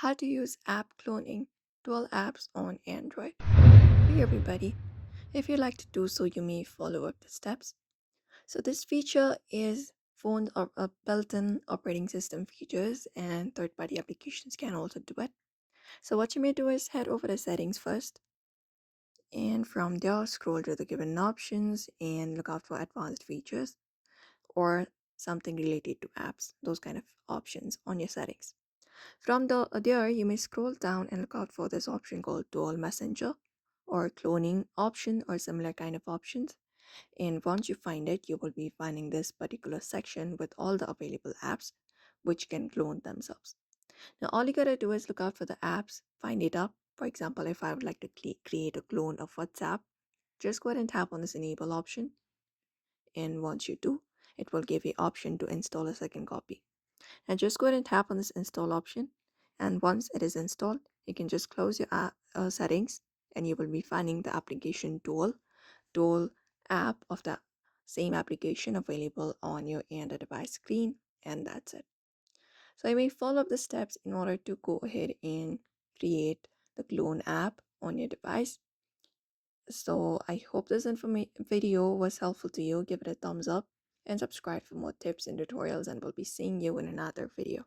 How to use app cloning, dual apps on Android. Hey everybody, if you'd like to do so, you may follow up the steps. So this feature is phone or built-in operating system features and third-party applications can also do it. So what you may do is head over the settings first and from there scroll to the given options and look out for advanced features or something related to apps, those kind of options on your settings. From there, you may scroll down and look out for this option called Dual Messenger or cloning option or similar kind of options. And once you find it, you will be finding this particular section with all the available apps which can clone themselves. Now, all you gotta do is look out for the apps, find it up. For example, if I would like to create a clone of WhatsApp, just go ahead and tap on this enable option. And once you do, it will give you option to install a second copy. And just go ahead and tap on this install option. And once it is installed, you can just close your settings and you will be finding the application dual app of the same application available on your Android device screen. And that's it. So I may follow up the steps in order to go ahead and create the clone app on your device. So I hope this video was helpful to you. Give it a thumbs up and subscribe for more tips and tutorials, and we'll be seeing you in another video.